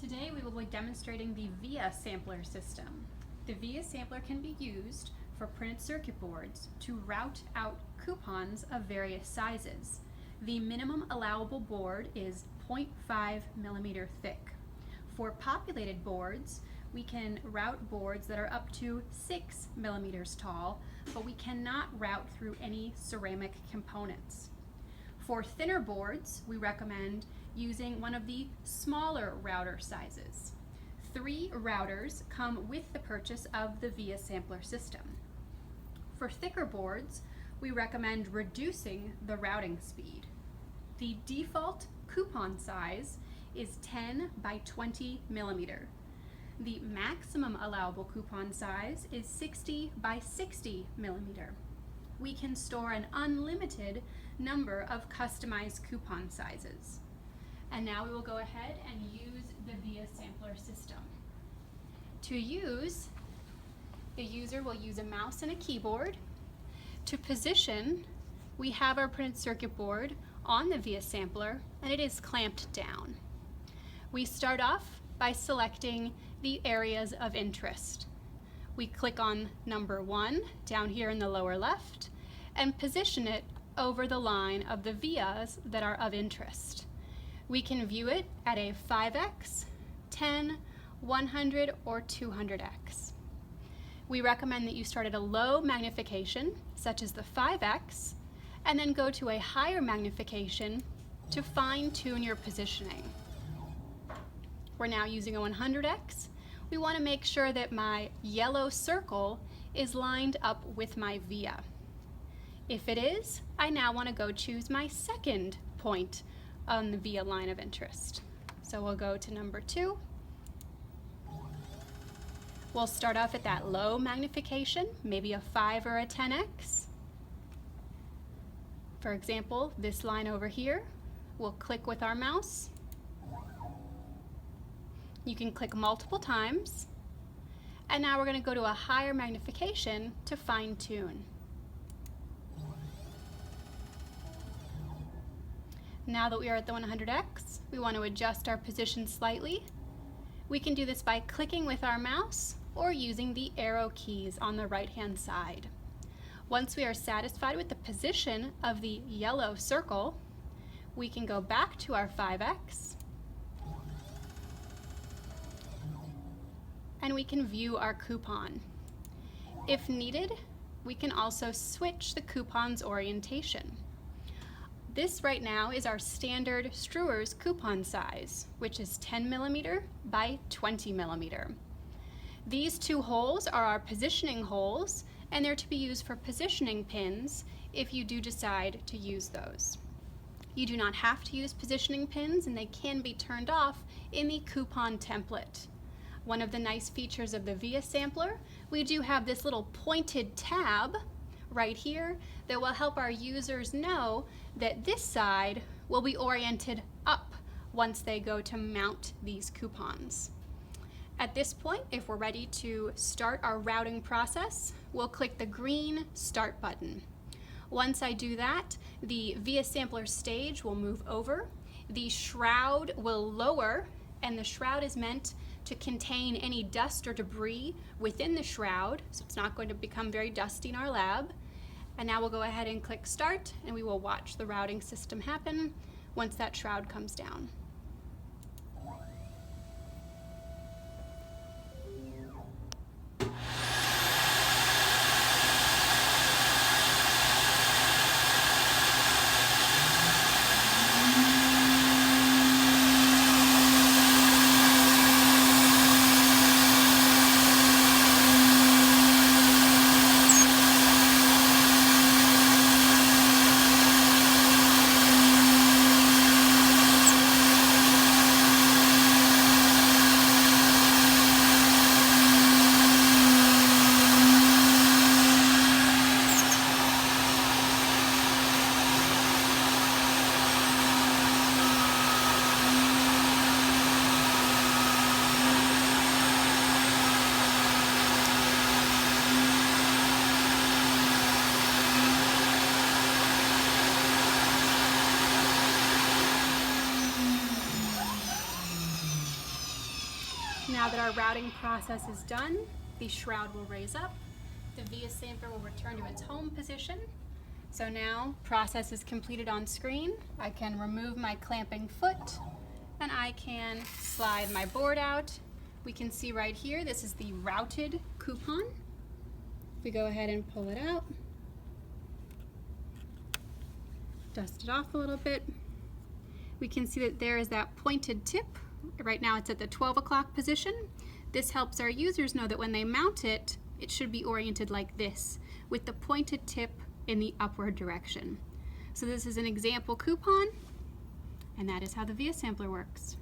Today we will be demonstrating the ViaSampler system. The ViaSampler can be used for printed circuit boards to route out coupons of various sizes. The minimum allowable board is 0.5 millimeter thick. For populated boards, we can route boards that are up to 6 millimeters tall, but we cannot route through any ceramic components. For thinner boards, we recommend using one of the smaller router sizes. 3 routers come with the purchase of the ViaSampler system. For thicker boards, we recommend reducing the routing speed. The default coupon size is 10 by 20 millimeter. The maximum allowable coupon size is 60 by 60 millimeter. We can store an unlimited number of customized coupon sizes. And now we will go ahead and use the ViaSampler system. To use, the user will use a mouse and a keyboard. To position, we have our printed circuit board on the ViaSampler and it is clamped down. We start off by selecting the areas of interest. We click on number 1 down here in the lower left and position it over the line of the vias that are of interest. We can view it at a 5x, 10, 100, or 200x. We recommend that you start at a low magnification, such as the 5x, and then go to a higher magnification to fine-tune your positioning. We're now using a 100x. We want to make sure that my yellow circle is lined up with my via. If it is, I now want to go choose my second point on the via line of interest. So we'll go to number 2. We'll start off at that low magnification, maybe a 5 or a 10x. For example, this line over here, we'll click with our mouse. You can click multiple times. And now we're going to go to a higher magnification to fine tune. Now that we are at the 100x, we want to adjust our position slightly. We can do this by clicking with our mouse or using the arrow keys on the right-hand side. Once we are satisfied with the position of the yellow circle, we can go back to our 5x and we can view our coupon. If needed, we can also switch the coupon's orientation. This right now is our standard Struer's coupon size, which is 10 millimeter by 20 millimeter. These 2 holes are our positioning holes, and they're to be used for positioning pins if you do decide to use those. You do not have to use positioning pins, and they can be turned off in the coupon template. One of the nice features of the ViaSampler, we do have this little pointed tab right here that will help our users know that this side will be oriented up once they go to mount these coupons. At this point, if we're ready to start our routing process, we'll click the green Start button. Once I do that, the ViaSampler stage will move over, the shroud will lower, and the shroud is meant to contain any dust or debris within the shroud, so it's not going to become very dusty in our lab. And now we'll go ahead and click Start, and we will watch the routing system happen once that shroud comes down. Now that our routing process is done, the shroud will raise up. The ViaSampler will return to its home position. So now, process is completed on screen. I can remove my clamping foot, and I can slide my board out. We can see right here, this is the routed coupon. If we go ahead and pull it out, dust it off a little bit, we can see that there is that pointed tip. Right now it's at the 12 o'clock position. This helps our users know that when they mount it, it should be oriented like this, with the pointed tip in the upward direction. So this is an example coupon, and that is how the ViaSampler works.